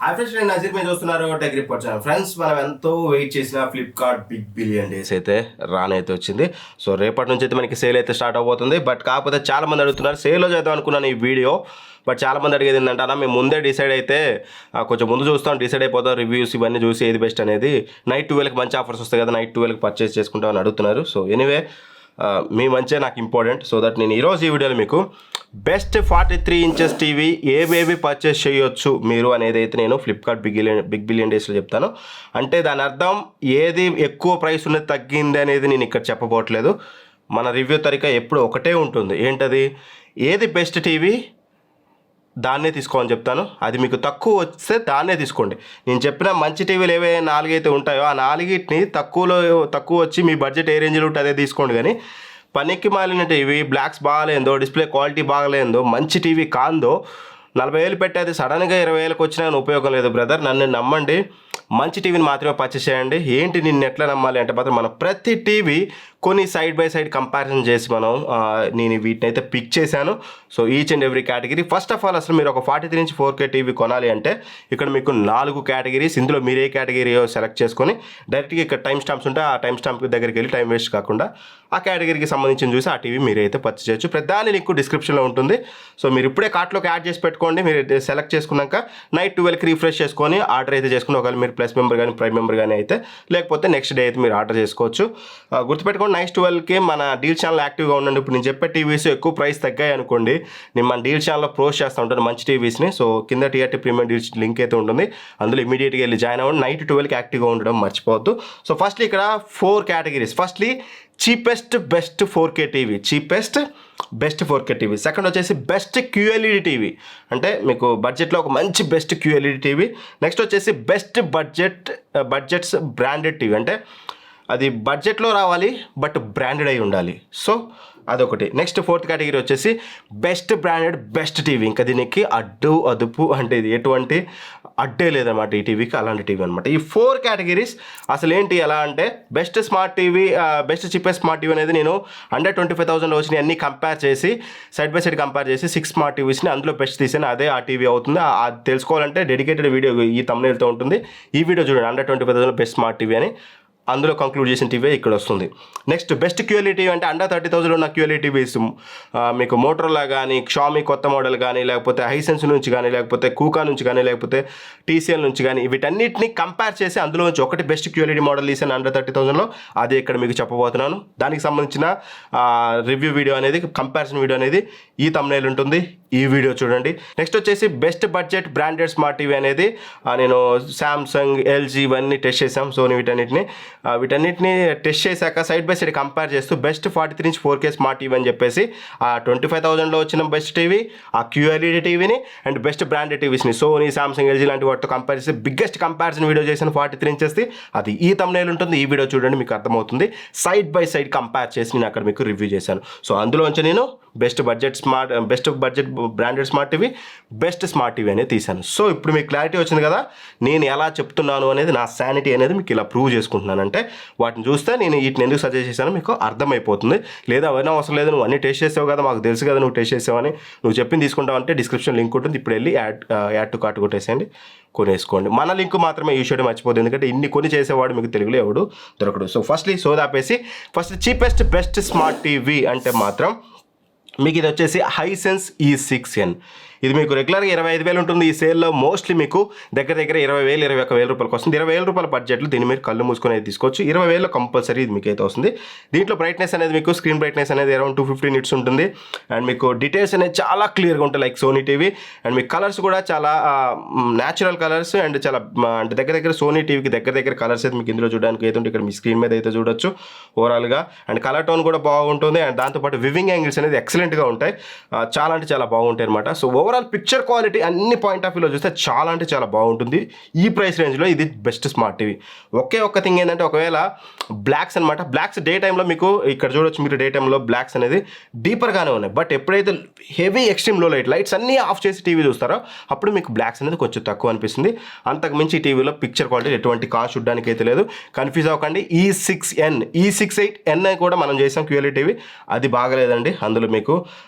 Hi friends, నేను నజీర్ మీరు చూస్తున్నారు టెక్ రిపోర్ట్ ఛానల్. ఫ్రెండ్స్, మనం ఎంతో వెయిట్ చేసిన ఫ్లిప్కార్ట్ బిగ్ బిలియన్ డేస్ అయితే రానైతే వచ్చింది. సో రేపటి నుంచి అయితే మనకి సేల్ అయితే స్టార్ట్ అవబోతుంది. బట్ కాకపోతే చాలా మంది అడుగుతున్నారు, సేల్లో చేద్దాం అనుకున్నాను ఈ వీడియో. బట్ చాలా మంది అడిగేది ఏంటంటే అన్న మేము ముందే డిసైడ్ అయితే కొంచెం ముందు చూస్తాం, డిసైడ్ అయిపోతాం, రివ్యూస్ ఇవన్నీ చూసి ఏది బెస్ట్ అనేది. నైట్ 12కి మంచి ఆఫర్స్ వస్తాయి కదా, నైట్ 12కి పర్చేస్ చేసుకుంటామని అడుగుతున్నారు. సో ఎనీవే మీ మంచిగా నాకు ఇంపార్టెంట్. సో దట్ నేను ఈరోజు ఈ వీడియోలో మీకు బెస్ట్ 43 ఇంచెస్ టీవీ ఏవేవి పర్చేస్ చేయొచ్చు మీరు అనేది అయితే నేను ఫ్లిప్కార్ట్ బిగ్ బిలియన్ డేస్లో చెప్తాను. అంటే దాని అర్థం ఏది ఎక్కువ ప్రైస్ ఉన్నది తగ్గింది అనేది నేను ఇక్కడ చెప్పబోట్లేదు. మన రివ్యూ తరిక ఎప్పుడు ఒకటే ఉంటుంది, ఏంటది, ఏది బెస్ట్ టీవీ దాన్నే తీసుకోమని చెప్తాను. అది మీకు తక్కువ వస్తే దాన్నే తీసుకోండి. నేను చెప్పిన మంచి టీవీలు ఏవే 4 అయితే ఉంటాయో ఆ 4ని తక్కువ వచ్చి మీ బడ్జెట్ ఏ రేంజ్లో ఉంటే అదే తీసుకోండి. కానీ పనికి మాలిన టీవీ, బ్లాక్స్ బాగాలేందో, డిస్ప్లే క్వాలిటీ బాగాలేందో, మంచి టీవీ కాందో 40,000 పెట్టేది సడన్గా 20,000కి వచ్చినా ఉపయోగం లేదు బ్రదర్. నన్ను నమ్మండి, మంచి టీవీని మాత్రమే పర్చేస్ చేయండి. ఏంటి నిన్ను ఎట్లా నమ్మాలి అంటే మాత్రం మనం ప్రతి టీవీ కొన్ని సైడ్ బై సైడ్ కంపారిజన్ చేసి నేను వీటిని అయితే పిక్ చేశాను. So each and every category. First of all అసలు మీరు ఒక 43 ఇంచ్ 4K టీవీ కొనాలి అంటే ఇక్కడ మీకు 4 కేటగిరీస్, ఇందులో మీరు ఏ కేటగిరీయో సెలెక్ట్ చేసుకొని డైరెక్ట్గా ఇక్కడ టైం స్టాంప్స్ ఉంటే ఆ టైం స్టాంప్ దగ్గరికి వెళ్ళి టైం వేస్ట్ కాకుండా ఆ కేటగిరీకి సంబంధించిన చూసి ఆ టీవీ మీరైతే పర్చేస్ చేయొచ్చు. ప్రధాని లింక్ డిస్క్రిప్షన్లో ఉంటుంది. సో మీరు ఇప్పుడే కార్ట్లోకి యాడ్ చేసి పెట్టుకోండి. మీరు సెలెక్ట్ చేసుకున్నాక నైట్ 12కి రిఫ్రెష్ చేసుకొని ఆర్డర్ అయితే చేసుకుని, ఒకవేళ మీరు ప్లస్ మెంబర్ కానీ ప్రైమ్ మెంబర్ కానీ అయితే, లేకపోతే నెక్స్ట్ డే అయితే మీరు ఆర్డర్ చేసుకోవచ్చు. గుర్తుపెట్టుకోండి, నైట్ 12కి మన డీల్ ఛానల్ యాక్టివ్గా ఉండండి. ఇప్పుడు నేను చెప్పే టీవీస్ ఎక్కువ ప్రైస్ తగ్గాయి అనుకోండి, నేను మన డీల్ ఛానల్లో పోస్ట్ చేస్తూ ఉంటాను మంచి టీవీస్ని. సో కింద టీఆర్టీ ప్రీమియం డీల్స్ లింక్ అయితే ఉంటుంది, అందులో ఇమీడియట్గా వెళ్ళి జాయిన్ అవ్వండి. నైట్ 12కి యాక్టివ్గా ఉండడం మర్చిపోవద్దు. సో ఫస్ట్లీ ఇక్కడ 4 categories. Firstly cheapest best 4K TV, cheapest best 4K TV. Second వచ్చేసి బెస్ట్ QLED టీవీ, అంటే మీకు బడ్జెట్లో ఒక మంచి బెస్ట్ QLED టీవీ. నెక్స్ట్ వచ్చేసి బెస్ట్ బడ్జెట్స్ బ్రాండెడ్ టీవీ, అంటే అది బడ్జెట్లో రావాలి బట్ బ్రాండెడ్ అయి ఉండాలి. సో అదొకటి. నెక్స్ట్ 4th కేటగిరీ వచ్చేసి బెస్ట్ బ్రాండెడ్ బెస్ట్ టీవీ. ఇంకా దీనికి అదుపు అంటే ఇది ఎటువంటి అడ్డే లేదన్నమాట ఈ టీవీకి, అలాంటి టీవీ అనమాట. ఈ 4 కేటగిరీస్ అసలు ఏంటి ఎలా అంటే, best smart TV, best cheapest smart TV అనేది నేను అండర్ 25,000 వచ్చినాయి అన్నీ కంపేర్ చేసి సైడ్ బై సైడ్ కంపేర్ చేసి 6 స్మార్ట్ టీవీస్ని అందులో బెస్ట్ తీసాను. అదే ఆ టీవీ అవుతుంది. అది తెలుసుకోవాలంటే డెడికేటెడ్ వీడియో ఈ thumbnailతో ఉంటుంది. ఈ వీడియో చూడండి, అండర్ 25,000 బెస్ట్ స్మార్ట్ టీవీ అని, అందులో కంక్లూడ్ చేసిన టీవీ ఇక్కడ వస్తుంది. నెక్స్ట్ బెస్ట్ QLED టీవీ అంటే అండర్ 30,000 ఉన్న QLED టీవీస్ మీకు మోటరోలా కానీ, షామీ కొత్త మోడల్ కానీ, లేకపోతే హైసెన్స్ నుంచి కానీ, లేకపోతే కూకా నుంచి కానీ, లేకపోతే TCL నుంచి కానీ, వీటన్నిటిని కంపేర్ చేసి అందులో నుంచి ఒకటి బెస్ట్ QLED మోడల్ తీసాను అండర్ 30,000లో. అదే ఇక్కడ మీకు చెప్పబోతున్నాను. దానికి సంబంధించిన రివ్యూ వీడియో అనేది, కంపారిజన్ వీడియో అనేది ఈ thumbnail ఉంటుంది, ఈ వీడియో చూడండి. నెక్స్ట్ వచ్చేసి best budget branded smart TV అనేది నేను శాంసంగ్, LG ఇవన్నీ టెస్ట్ చేసాం. సోనీ వీటన్నిటిని టెస్ట్ చేశాక సైడ్ బై సైడ్ కంపేర్ చేస్తూ best 43 inch 4K smart TV అని చెప్పేసి ఆ 25,000లో వచ్చిన బెస్ట్ టీవీ, ఆ QLED టీవీని and best branded టీవీస్ని Sony, Samsung, LG లాంటి వాటితో కంపేర్ చేసి బిగ్గెస్ట్ కంపారిజన్ వీడియో చేసిన 43 ఇంచెస్ది, అది ఈ thumbnail ఉంటుంది. ఈ వీడియో చూడండి, మీకు అర్థమవుతుంది. సైడ్ బై సైడ్ కంపేర్ చేసి నేను అక్కడ మీకు రివ్యూ చేశాను. సో అందులోంచి నేను best budget branded smart TV, best smart TV అనేది తీశాను. సో ఇప్పుడు మీకు క్లారిటీ వచ్చింది కదా, నేను ఎలా చెప్తున్నాను అనేది, నా శానిటీ అనేది మీకు ఇలా ప్రూవ్ చేసుకుంటున్నాను. అంటే వాటిని చూస్తే నేను వీటిని ఎందుకు సజెస్ట్ చేశానో మీకు అర్థమైపోతుంది. లేదా అవన్నీ అవసరం లేదు, నువ్వు అన్నీ టెస్ట్ చేసావు కదా, మాకు తెలుసు కదా నువ్వు టెస్ట్ చేసావని, నువ్వు చెప్పింది తీసుకుంటావు అంటే డిస్క్రిప్షన్ లింక్ ఉంటుంది, ఇప్పుడు వెళ్ళి యాడ్ టు కార్ట్ కొట్టేసేయండి, కొనేసుకోండి. మన లింక్ మాత్రమే యూజ్ చేయడం మర్చిపోతుంది, ఎందుకంటే ఇన్ని కొని చేసేవాడు మీకు తెలుగులో ఎవడు దొరకడు. సో ఫస్ట్లీ సోదాపేసి first cheapest best smart TV అంటే మాత్రం మీకు ఇది వచ్చేసి హైసెన్స్ E6N. ఇది మీకు రెగ్యులర్గా 25,000 ఉంటుంది. ఈ సేల్లో మోస్ట్లీ మీకు దగ్గర 20,000 21,000 రూపాయలకు వస్తుంది. 20,000 రూపాయల బడ్జెట్లో దీన్ని మీరు కళ్ళు మూసుకొని అయితే తీసుకోవచ్చు. 20,000 కంపల్సరీ ఇది మీకు అయితే వస్తుంది. దీంట్లో బ్రైట్నెస్ అనేది మీకు స్క్రీన్ బ్రైట్నెస్ అనేది అరౌండ్ 250 నిట్స్ ఉంటుంది. అండ్ మీకు డీటెయిల్స్ అనేది చాలా క్లియర్గా ఉంటాయి లైక్ సోనీ టీవీ. అండ్ మీకు కలర్స్ కూడా చాలా న్యాచురల్ కలర్స్ అండ్ చాలా అంటే దగ్గర సోనీ టీవీకి దగ్గర కలర్స్ అయితే మీకు ఇందులో చూడడానికి అయితే ఇక్కడ మీ స్క్రీన్ మీద అయితే చూడొచ్చు ఓవరాల్గా. అండ్ కలర్ టోన్ కూడా బాగుంటుంది. అండ్ దాంతోపాటు వివింగ్ యాంగిల్స్ అనేది ఎక్సలెంట్గా ఉంటాయి, చాలా అంటే చాలా బాగుంటాయి అనమాట. సో ఓవరాల్ పిక్చర్ క్వాలిటీ అన్ని పాయింట్ ఆఫ్ వ్యూలో చూస్తే చాలా అంటే చాలా బాగుంటుంది. ఈ ప్రైస్ రేంజ్లో ఇది బెస్ట్ స్మార్ట్ టీవీ. ఒక్క థింగ్ ఏంటంటే, ఒకవేళ బ్లాక్స్ అనమాట, బ్లాక్స్ డే టైంలో మీకు ఇక్కడ చూడొచ్చు, మీరు డే టైంలో బ్లాక్స్ అనేది డీపర్గానే ఉన్నాయి. బట్ ఎప్పుడైతే హెవీ ఎక్స్ట్రీమ్ లో లైట్స్ అన్నీ ఆఫ్ చేసి టీవీ చూస్తారో అప్పుడు మీకు బ్లాక్స్ అనేది కొంచెం తక్కువ అనిపిస్తుంది. అంతకు మించి ఈ టీవీలో పిక్చర్ క్వాలిటీ ఎటువంటి కాస్ట్ చూడడానికి అయితే లేదు. కన్ఫ్యూజ్ అవ్వకండి. E68N కూడా మనం చేసాం QLED టీవీ, అది బాగలేదండి. అందులో మీకు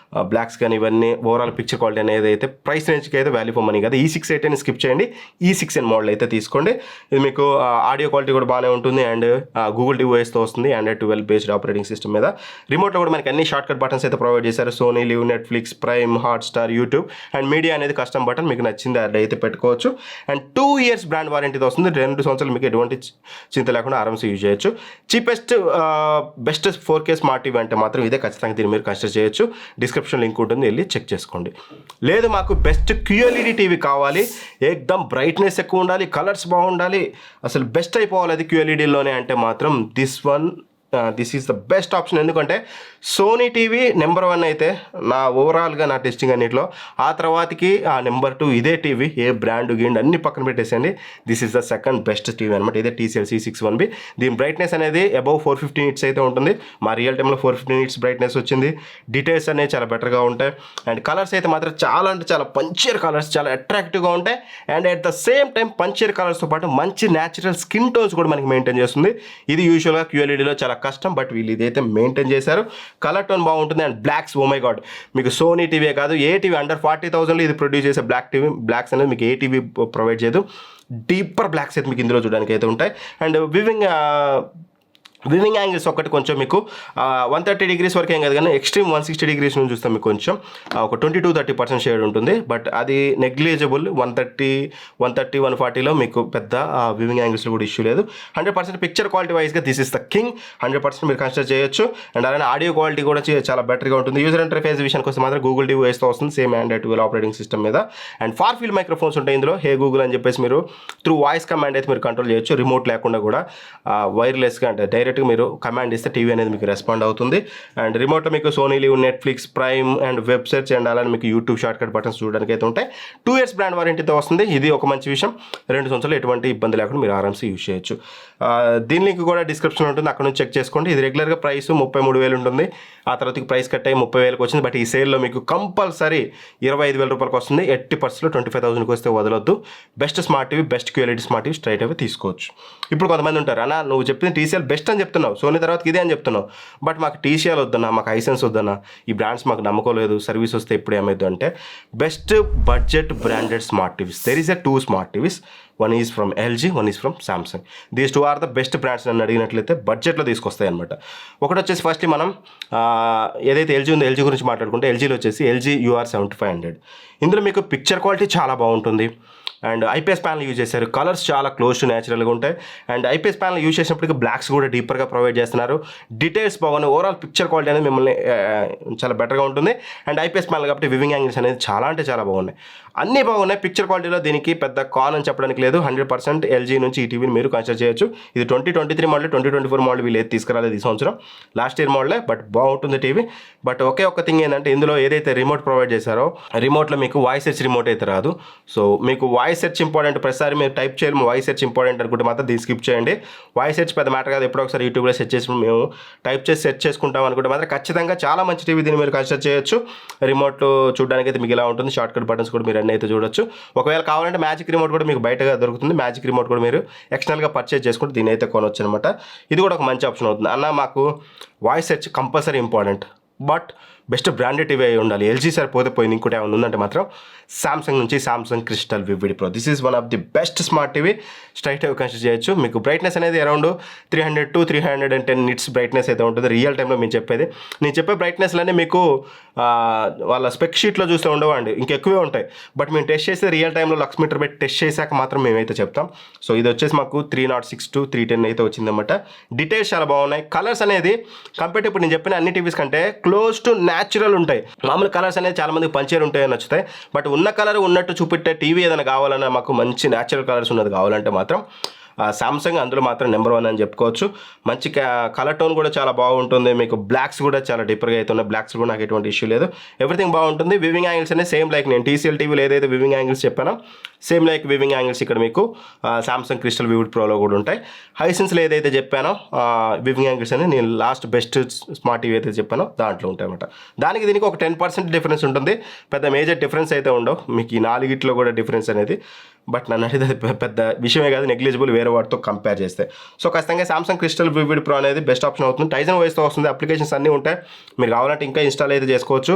బ్లాక్స్ కానీ ఇవన్నీ ఓవరాల్ పిక్చర్ క్వాలిటీ అనేది అయితే ప్రైస్ రేంజ్కి అయితే వాల్యూ ఫర్ మనీ కదా. E680 స్కిప్ చేయండి, E6n మోడల్ అయితే తీసుకోండి. ఇది మీకు ఆడియో క్వాలిటీ కూడా బాగానే ఉంటుంది అండ్ గూగుల్ డివైస్తో వస్తుంది, Android 12 బేస్డ్ ఆపరేటింగ్ సిస్టమ్ మీద. రిమోట్లో కూడా మనకి అన్ని షార్ట్ కట్ బటన్స్ అయితే ప్రొవైడ్ చేశారు. Sony Liv, Netflix, Prime, Hotstar, YouTube and media అనేది కస్టమ్ బటన్, మీకు నచ్చింది అది అయితే పెట్టుకోవచ్చు. అండ్ 2 years బ్రాండ్ వారంటీతో వస్తుంది. 2 సంవత్సరాలు మీకు ఎటువంటి చింత లేకుండా ఆరామ్స్ యూజ్ చేయొచ్చు. Cheapest best 4K smart TV అంటే మాత్రం ఇదే, ఖచ్చితంగా దీన్ని మీరు కన్సిడర్ చేయొచ్చు. డిస్క్రిప్షన్ లింక్ ఉంటుంది, వెళ్ళి చెక్ చేసుకోండి. లేదు మాకు బెస్ట్ QLED టీవీ కావాలి, ఏకదమ్ బ్రైట్నెస్ ఎక్కువ ఉండాలి, కలర్స్ బాగుండాలి, అసలు బెస్ట్ అయిపోవాలి అది QLEDలోనే అంటే మాత్రం this is the best option. ఎందుకంటే సోనీ టీవీ నెంబర్ 1 అయితే నా ఓవరాల్గా నా టెస్టింగ్ అన్నింటిలో. ఆ తర్వాతకి నెంబర్ 2 ఇదే టీవీ. ఏ బ్రాండ్ గిండ్ అన్ని పక్కన పెట్టేసండి, this is the second best TV అనమాట. ఇదే TCL C61B. దీని బ్రైట్నెస్ అనేది అబౌవ్ 450 nits అయితే ఉంటుంది. మా రియల్ టైంలో 450 nits బ్రైట్నెస్ వచ్చింది. డీటెయిల్స్ అనేవి చాలా బెటర్గా ఉంటాయి అండ్ కలర్స్ అయితే మాత్రం చాలా అంటే చాలా పంచియర్ కలర్స్, చాలా అట్రాక్టివ్గా ఉంటాయి. And at the same time punchier కలర్స్తో పాటు మంచి న్యాచురల్ స్కిన్ టోన్స్ కూడా మనకి మెయింటైన్ చేస్తుంది. ఇది యూజువల్గా QLEDలో చాలా కష్టం, బట్ వీళ్ళు ఇదైతే మెయింటైన్ చేశారు. కలర్ టోన్ బాగుంటుంది and blacks, oh my God, మీకు సోనీ టీవీ కాదు ఏ టీవీ అండర్ 40,000లో ఇది ప్రొడ్యూస్ చేసే బ్లాక్స్ అనేది మీకు ఏ టీవీ ప్రొవైడ్ చేయదు. డీపర్ బ్లాక్స్ అయితే మీకు ఇందులో చూడడానికి అయితే ఉంటాయి. అండ్ వివింగ్ యాంగిల్స్ ఒకటి కొంచెం మీకు 130 degrees వరకు ఏం కాదు, కానీ ఎక్స్ట్రీమ్ 160 degrees నుంచి చూస్తాం మీకు కొంచెం ఒక 20-30% షేడ్ ఉంటుంది. బట్ అది నెగ్లిజిబుల్. 140లో మీకు పెద్ద వివింగ్ యాంగిల్స్లో కూడా ఇష్యూ లేదు. 100% పిక్చర్ క్వాలిటీ వైజ్గా దిస్ ఇస్ ద కింగ్. 100% మీరు కన్సిడర్ చేయొచ్చు. అండ్ అలానే ఆడియో క్వాలిటీ కూడా చాలా బెటర్గా ఉంటుంది. యూజర్ ఇంటర్ఫేస్ విషయానికి వస్తే మాత్రం గూగుల్ డివైస్తో వస్తుంది, సేమ్ Android 12 ఆపరేటింగ్ సిస్టమ్ మీద. అండ్ ఫార్ ఫీల్డ్ మైక్రోఫోన్స్ ఉంటాయి ఇందులో. హే గూగుల్ అని చెప్పేసి మీరు త్రూ వాయిస్ కమాండ్ అయితే మీరు కంట్రోల్ చేయొచ్చు. రిమోట్ లేకుండా కూడా వైర్లెస్గా అంటే డైరెక్ట్ మీరు కమాండ్ ఇస్తే టీవీ అనేది మీకు రెస్పాండ్ అవుతుంది. అండ్ రిమోట్లో మీకు Sony Liv, Netflix, Prime and web search and అలానే మీకు యూట్యూబ్ షార్ట్ కట్ బటన్స్ చూడడానికి అయితే ఉంటాయి. 2 years బ్రాండ్ వారంటీతో వస్తుంది. ఇది ఒక మంచి విషయం. 2 సంవత్సరాలు ఎటువంటి ఇబ్బంది లేకుండా మీరు ఆరామ్సీ యూజ్ చేయొచ్చు. దీని లింక్ కూడా డిస్క్రిప్షన్ ఉంటుంది, అక్కడ నుంచి చెక్ చేసుకోండి. ఇది రెగ్యులర్గా ప్రైస్ 33,000 ఉంటుంది. ఆ తర్వాతకి ప్రైస్ కట్ అయ్యి 30,000కి వచ్చింది. బట్ ఈ సేల్లో మీకు కంపల్సరీ 25,000 రూపాయలకి వస్తుంది. 80%లో 25,000కి వస్తే వదలొద్దు. Best smart TV, best QLED smart TV straight away తీసుకోవచ్చు. ఇప్పుడు కొంతమంది ఉంటారు, అన్న నువ్వు చెప్పింది TCL బెస్ట్ అని చెప్తున్నావు, సోనీ తర్వాత ఇదే అని చెప్తున్నావు, బట్ మాకు TCL వద్దన్నా, మాకు హైసెన్స్ వద్దన్నా, ఈ బ్రాండ్స్ మాకు నమ్మకోలేదు, సర్వీస్ వస్తే ఇప్పుడు ఏమైంది అంటే best budget branded smart TVs. There is 2 smart TVs. One is from LG, one is from Samsung. These 2 are the best brands నన్ను అడిగినట్లయితే బడ్జెట్లో తీసుకొస్తాయి అనమాట. ఒకటి వచ్చేసి ఫస్ట్లీ మనం ఏదైతే LG ఉందో LG గురించి మాట్లాడుకుంటే LGలో వచ్చేసి LG UR7500. ఇందులో మీకు పిక్చర్ క్వాలిటీ చాలా బాగుంటుంది అండ్ IPS ప్యానల్ యూజ్ చేశారు. కలర్స్ చాలా క్లోజ్ టు న్యాచురల్గా ఉంటాయి అండ్ IPS ప్యానల్ యూజ్ చేసినప్పటికీ బ్లాక్స్ కూడా డీపర్గా ప్రొవైడ్ చేస్తున్నారు. డీటెయిల్స్ బాగున్నాయి. ఓవరాల్ పిక్చర్ క్వాలిటీ అనేది మిమ్మల్ని చాలా బెటర్గా ఉంటుంది అండ్ IPS ప్యానల్ కాబట్టి వివింగ్ యాంగిల్స్ అనేది చాలా అంటే చాలా బాగున్నాయి. అన్నీ బాగున్నాయి. పిక్చర్ క్వాలిటీలో దీనికి పెద్ద కాన్ అని చెప్పడానికి లేదు. 100% LG నుంచి ఈ టీవీని మీరు కన్సిడర్ చేయొచ్చు. ఇది 2023 మోడల్, 2024 మోడల్ వీళ్ళు ఏది తీసుకురాలేదు ఈ సంవత్సరం, లాస్ట్ ఇయర్ మోడలే, బట్ బాగుంటుంది టీవీ. బట్ ఒకే ఒక్క థింగ్ ఏంటంటే ఇందులో ఏదైతే రిమోట్ ప్రొవైడ్ చేశారో రిమోట్లో మీకు వాయిస్ సెర్చ్ రిమోట్ అయితే రాదు. సో మీకు వాయిస్ సెర్చ్ ఇంపార్టెంట్, ప్రతిసారి మీరు టైప్ చేయాలి వాయిస్ సెర్చ్ ఇంపార్టెంట్ అనుకుంటే మాత్రం దీన్ని స్కిప్ చేయండి. వాయిస్ సెర్చ్ పెద్ద మ్యాటర్ కాదు. ఎప్పుడో ఒకసారి యూట్యూబ్లో సెర్చ్ చేసి మేము టైప్ చేసి సెర్చ్ చేసుకుంటాం అనుకుంటే మాత్రం ఖచ్చితంగా చాలా మంచి టీవీ దీన్ని మీరు కన్సిడర్ చేయొచ్చు. రిమోట్ చూడడానికి అయితే మీకు ఇలా ఉంటుంది. షార్ట్ కట్ బటన్స్ కూడా మీరు అన్నీ అయితే చూడొచ్చు. ఒకవేళ కావాలంటే మ్యాజిక్ రిమోట్ కూడా మీకు బయటగా దొరుకుతుంది. మ్యాజిక్ రిమోట్ కూడా మీరు ఎక్స్టర్నల్గా పర్చేజ్ చేసుకుంటే దీని అయితే కొనవచ్చు అనమాట. ఇది కూడా ఒక మంచి ఆప్షన్ అవుతుంది. అన్న మాకు voice search compulsory important, but best branded TV అయి ఉండాలి. LG సరిపోతే పోయింది, ఇంకోటి ఏమైనా ఉందంటే మాత్రం సామ్సంగ్ నుంచి Samsung crystal vivid pro. This is one of the best smart TV. Straight away consider చేయొచ్చు. మీకు బ్రైట్నెస్ అనేది అరౌండ్ 300 to 310 nits బ్రైట్నెస్ అయితే ఉంటుంది రియల్ టైంలో. మేము చెప్పేది, నేను చెప్పే బ్రైట్నెస్లన్నీ మీకు వాళ్ళ స్పెక్ షీట్లో చూస్తే ఉండవండి, ఇంకెక్కువే ఉంటాయి. బట్ మేము టెస్ట్ చేస్తే రియల్ టైంలో లక్స్ మీటర్ పెట్టి టెస్ట్ చేశాక మాత్రం మేమైతే చెప్తాం. సో ఇది వచ్చేసి మాకు 306 to 310 అయితే వచ్చిందన్నమాట. డీటెయిల్స్ చాలా బాగున్నాయి. కలర్స్ అనేది కంపేర్ ఇప్పుడు నేను చెప్పిన అన్ని టీవీస్ కంటే క్లోజ్ టు న్యాచురల్ ఉంటాయి. మామూలు కలర్స్ అనేది చాలా మందికి పంచేరు ఉంటాయని నచ్చుతాయి. బట్ ఉన్న కలర్ ఉన్నట్టు చూపెట్టే టీవీ ఏదైనా కావాలన్నా మాకు మంచి న్యాచురల్ కలర్స్ ఉన్నది కావాలంటే మాత్రం సామ్సంగ్ అందులో మాత్రం నెంబర్ 1 అని చెప్పుకోవచ్చు. మంచి కలర్ టోన్ కూడా చాలా బాగుంటుంది. మీకు బ్లాక్స్ కూడా చాలా డీపర్గా అవుతున్నాయి. బ్లాక్స్ కూడా నాకు ఎటువంటి ఇష్యూ లేదు. ఎవ్రీథింగ్ బాగుంటుంది. వివింగ్ యాంగిల్స్ అనేది సేమ్ లైక్ నేను TCL టీవీలో ఏదైతే వివింగ్ యాంగిల్స్ చెప్పానో సేమ్ లైక్ వివింగ్ యాంగిల్స్ ఇక్కడ మీకు సామ్సంగ్ క్రిస్టల్ వివిడ్ ప్రోలో కూడా ఉంటాయి. హైసెన్స్లో ఏదైతే చెప్పానో వివింగ్ యాంగిల్స్ అని నేను లాస్ట్ బెస్ట్ స్మార్ట్ టీవీ అయితే చెప్పానో దాంట్లో ఉంటాయి అన్నమాట. దానికి దీనికి ఒక 10% డిఫరెన్స్ ఉంటుంది. పెద్ద మేజర్ డిఫరెన్స్ అయితే ఉండవు. మీకు ఈ 4 కూడా డిఫరెన్స్ అనేది బట్ నన్ను అడిగితే అది పెద్ద విషయమే కాదు, నెగ్లిజిబుల్ వేరే వాటితో కంపేర్ చేస్తే. సో ఖచ్చితంగా సామ్సంగ్ క్రిస్టల్ వివిడ్ ప్రో అనేది బెస్ట్ ఆప్షన్ అవుతుంది. టైజన్ వాయిస్తో వస్తుంది, అప్లికేషన్స్ అన్నీ ఉంటాయి, మీరు కావాలంటే ఇంకా ఇన్స్టాల్ అయితే చేసుకోవచ్చు.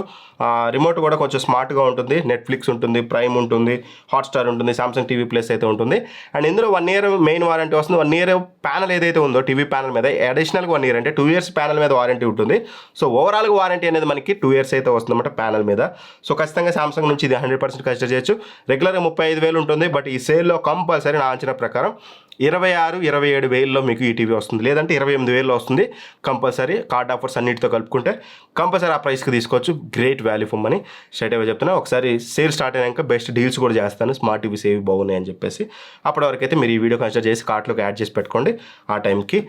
రిమోట్ కూడా కొంచెం స్మార్ట్గా ఉంటుంది, నెట్ఫ్లిక్స్ ఉంటుంది, ప్రైమ్ ఉంటుంది, హాట్స్టార్ ఉంటుంది, సామ్సంగ్ టీవీ ప్లస్ అయితే ఉంటుంది. అండ్ ఇందులో 1 year మెయిన్ వారంటీ వస్తుంది. 1 year ప్యానల్ ఏదైతే ఉందో టీవీ ప్యానల్ మీద అడిషనల్గా 1 year అంటే 2 years ప్యానల్ మీద వారంటీ ఉంటుంది. సో ఓవరాల్గా వారంటీ అనేది మనకి 2 years అయితే వస్తుంది అన్నమాట ప్యానల్ మీద. సో ఖచ్చితంగా సామ్సంగ్ నుంచి ఇది 100% కన్సిడర్ చేయొచ్చు. రెగ్యులర్గా 35,000 ఉంటుంది, బట్ ఈ సేల్లో కంపల్సరీ నా అంచనా ప్రకారం 26,000-27,000లో మీకు ఈ టీవీ వస్తుంది, లేదంటే 28,000లో వస్తుంది కంపల్సరీ. కార్డ్ ఆఫర్స్ అన్నిటితో కలుపుకుంటే కంపల్సరీ ఆ ప్రైస్కి తీసుకోవచ్చు. Great value for money straight away చెప్తున్నా. ఒకసారి సేల్ స్టార్ట్ అయినాక బెస్ట్ డీల్స్ కూడా చేస్తాను, స్మార్ట్ టీవీస్ ఏవి బాగున్నాయి అని చెప్పేసి. అప్పటి వరకు అయితే మీరు ఈ వీడియో కన్సిడర్ చేసి కార్ట్లోకి యాడ్ చేసి పెట్టుకోండి, ఆ టైంకి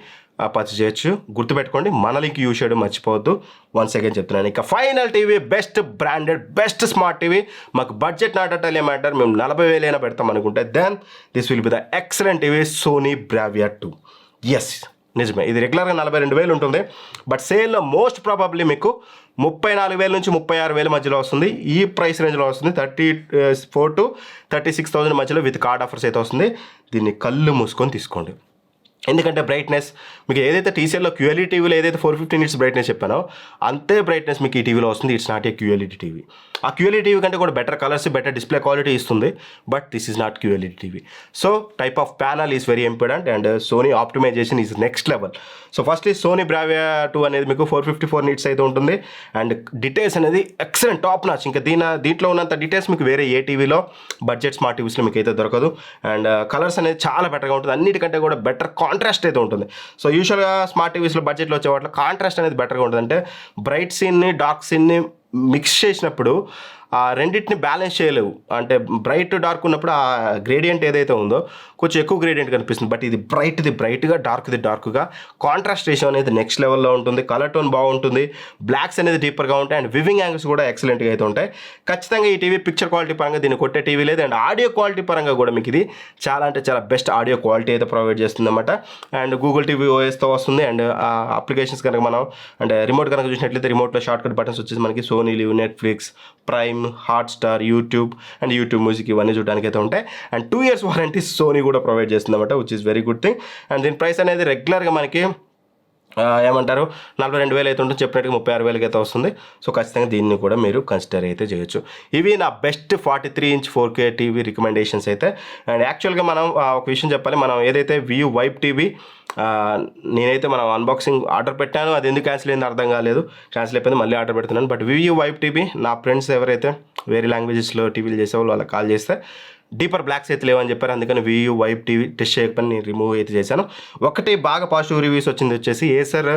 పర్చేస్ చేయొచ్చు. గుర్తుపెట్టుకోండి, మన లింక్ యూజ్ చేయడం మర్చిపోవద్దు. వన్స్ అగైన్ చెప్తున్నాను, ఇక final TV, best branded, best smart TV. మాకు budget not at all matter, మేము 40,000 అయినా పెడతాం అనుకుంటే then this will be the excellent TV Sony Bravia 2. Yes, నిజమే, ఇది రెగ్యులర్గా 42,000 ఉంటుంది, బట్ సేల్లో మోస్ట్ ప్రాబబ్లీ మీకు 34,000 నుంచి 36,000 మధ్యలో వస్తుంది. ఈ ప్రైస్ రేంజ్లో వస్తుంది, 34,000 to 36,000 మధ్యలో విత్ కార్డ్ ఆఫర్స్ అయితే వస్తుంది. దీన్ని కళ్ళు మూసుకొని తీసుకోండి, ఎందుకంటే బ్రైట్నెస్ మీకు ఏదైతే టీసీఎల్లో QLED టీవీలో ఏదైతే 450 nits బ్రైట్నెస్ చెప్పానో అంతే బ్రైట్నెస్ మీకు ఈ టీవీలో వస్తుంది. It's not a QLED TV. ఆ QLED టీవీ కంటే కూడా better colours, better display quality ఇస్తుంది, but this is not QLED TV. So type of panel is very important and Sony optimisation is next level. So first ఈ Sony Bravia 2 అనేది మీకు 454 nits అయితే ఉంటుంది and details అనేది excellent, top notch. ఇంకా దీంట్లో ఉన్నంత డీటెయిల్స్ మీకు వేరే ఏ టీవీలో బడ్జెట్ స్మార్ట్ టీవీస్లో మీకు అయితే దొరకదు. అండ్ కలర్స్ అనేది చాలా బెటర్గా ఉంటుంది, అన్నిటికంటే కూడా బెటర్ కాంట్రాస్ట్ అయితే ఉంటుంది. సో యూజువల్గా స్మార్ట్ టీవీస్లో బడ్జెట్లో వచ్చే వాటిలో కాంట్రాస్ట్ అనేది బెటర్గా ఉంటుంది. అంటే బ్రైట్ సీన్ని డార్క్ సీన్ని మిక్స్ చేసినప్పుడు ఆ రెండింటిని బ్యాలెన్స్ చేయలేవు. అంటే బ్రైట్ డార్క్ ఉన్నప్పుడు ఆ గ్రేడియంట్ ఏదైతే ఉందో కొంచెం ఎక్కువ గ్రేడియంట్ కనిపిస్తుంది, బట్ ఇది బ్రైట్గా డార్క్గా కాంట్రాస్ట్ రేషియో అనేది నెక్స్ట్ లెవెల్లో ఉంటుంది. కలర్ టోన్ బాగుంటుంది, బ్లాక్స్ అనేది డీపర్గా ఉంటాయి అండ్ వివింగ్ యాంగిల్స్ కూడా ఎక్సలెంట్గా అయితే ఉంటాయి. ఖచ్చితంగా ఈ టీవీ పిక్చర్ క్వాలిటీ పరంగా దీన్ని కొట్టే టీవీ లేదు. అండ్ ఆడియో క్వాలిటీ పరంగా కూడా మీకు ఇది చాలా అంటే చాలా బెస్ట్ ఆడియో క్వాలిటీ అయితే ప్రొవైడ్ చేస్తుంది అన్నమాట. అండ్ గూగుల్ టీవీ ఓఎస్తో వస్తుంది. అండ్ అప్లికేషన్స్ కనుక మనం అంటే రిమోట్ కనుక చూసినట్లయితే రిమోట్లో షార్ట్ కట్ బటన్స్ వచ్చేసి మనకి Sony Liv, Netflix, Prime, Hotstar, YouTube and YouTube music ఇవన్నీ చూడడానికి అయితే ఉంటాయి. అండ్ 2 years వారంటీ సోనీ కూడా ప్రొవైడ్ చేస్తుంది అనమాట, which is very good thing. And దీని ప్రైస్ అనేది రెగ్యులర్గా మనకి ఏమంటారు 42,000 అయితే ఉంటుంది, చెప్పినట్టుగా 36,000 అయితే వస్తుంది. సో ఖచ్చితంగా దీన్ని కూడా మీరు కన్సిడర్ అయితే చేయొచ్చు. ఇవి నా best 43 inch 4K TV recommendations అయితే. అండ్ యాక్చువల్గా మనం ఒక విషయం చెప్పాలి, మనం ఏదైతే వ్యూ వైప్ టీవీ నేనైతే మనం అన్బాక్సింగ్ ఆర్డర్ పెట్టాను, అది ఎందుకు క్యాన్సిల్ అయిందో అర్థం కాలేదు, క్యాన్సిల్ అయిపోయింది, మళ్ళీ ఆర్డర్ పెడుతున్నాను. బట్ వ్యూ వైప్ టీవీ నా ఫ్రెండ్స్ ఎవరైతే వేరే లాంగ్వేజెస్లో టీవీలు చేసేవాళ్ళు వాళ్ళకి కాల్ చేస్తే డీపర్ బ్లాక్స్ అయితే లేవని చెప్పారు, అందుకని వ్యూ వైప్ టీవీ టెస్ట్ చేయకపోయినా నేను రిమూవ్ అయితే చేశాను. ఒకటి బాగా పాజిటివ్ రివ్యూస్ వచ్చింది వచ్చేసి ఏసర్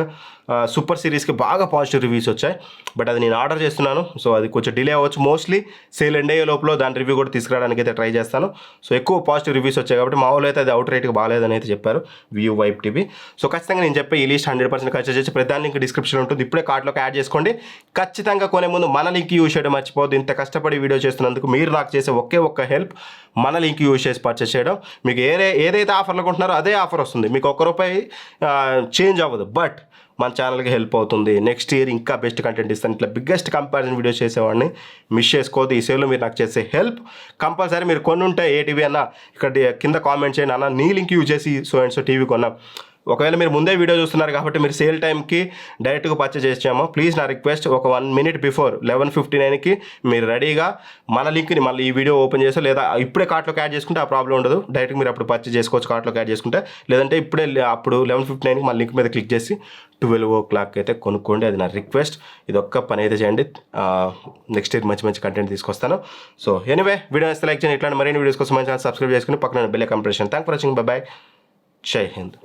సూపర్ సిరీస్కి బాగా పాజిటివ్ రివ్యూస్ వచ్చాయి, బట్ అది నేను ఆర్డర్ చేస్తున్నాను. సో అది కొంచెం డిలే అవ్వచ్చు, మోస్ట్లీ సేల్ ఎండ్ అయ్యే లోపల దాని రివ్యూ కూడా తీసుకురావడానికి అయితే ట్రై చేస్తాను. సో ఎక్కువ పాజిటివ్ రివ్యూస్ వచ్చాయి కాబట్టి మా వాళ్ళు అయితే అది అవుట్ రేట్గా బాగాలేదని అయితే చెప్పారు వ్యూ వైప్ టీవీ. సో ఖచ్చితంగా నేను చెప్పే ఈ లిస్ట్ 100% ఖర్చు చేసి ప్రతి లింక్ డిస్క్రిప్షన్ ఉంటుంది, ఇప్పుడే కార్ట్లోకి యాడ్ చేసుకోండి. ఖచ్చితంగా కొనే ముందు మన లింక్ యూజ్ చేయడం మర్చిపోవద్దు. ఇంత కష్టపడి వీడియో చేస్తున్నందుకు మీరు నాకు చేసే ఒక్క హెల్ప్ మన లింక్ యూజ్ చేసి పర్చేస్ చేయడం. మీకు ఏదైతే ఆఫర్లు కొంటున్నారో అదే ఆఫర్ వస్తుంది, మీకు ₹1 చేంజ్ అవ్వదు, బట్ మన ఛానల్కి హెల్ప్ అవుతుంది. నెక్స్ట్ ఇయర్ ఇంకా బెస్ట్ కంటెంట్ ఇస్తాను. ఇట్లా బిగ్గెస్ట్ కంపారిజన్ వీడియోస్ చేసేవాడిని మిస్ చేసుకోవద్దు. ఈ సేల్లో మీరు నాకు చేసే హెల్ప్ కంపల్సరీ. మీరు కొన్ని ఉంటే ఏ టీవీ అన్నా ఇక్కడ కింద కామెంట్ చేయండి, అన్న నీ లింక్ యూజ్ చేసి సో అండ్ సో టీవీ కొన్నా. ఒకవేళ మీరు ముందే వీడియో చూస్తున్నారు కాబట్టి మీరు సేల్ టైంకి డైరెక్ట్గా పర్చేజ్ చేసాము, ప్లీజ్ నా రిక్వెస్ట్ ఒక 1 minute బిఫోర్ 11:59కి మీరు రెడీగా మన లింక్ని మళ్ళీ ఈ వీడియో ఓపెన్ చేసో లేదా ఇప్పుడే కార్ట్లోకి యాడ్ చేసుకుంటే ఆ ప్రాబ్లం ఉండదు. డైరెక్ట్గా మీరు అప్పుడు పర్చేజ్ చేసుకోవచ్చు కార్ట్లోకి యాడ్ చేసుకుంటే, లేదంటే ఇప్పుడే అప్పుడు 11:59కి మన లింక్ మీద క్లిక్ చేసి 12 o'clock అయితే కొనుక్కోండి. అది నా రిక్వెస్ట్. ఇది ఒక్క పని అయితే చేయండి, నెక్స్ట్ ఇయర్ మంచి కంటెంట్ తీసుకొస్తాను. సో ఎనీవే వీడియో వస్తే లైక్ చేయండి. ఇట్లాంటి మరిన్ని వీడియోస్ కోసం మన ఛానల్ సబ్స్క్రైబ్ చేసుకుని పక్కన బెల్ ఐకాన్ ప్రెస్ చేయండి. Thank for watching. By by. జై హింద్.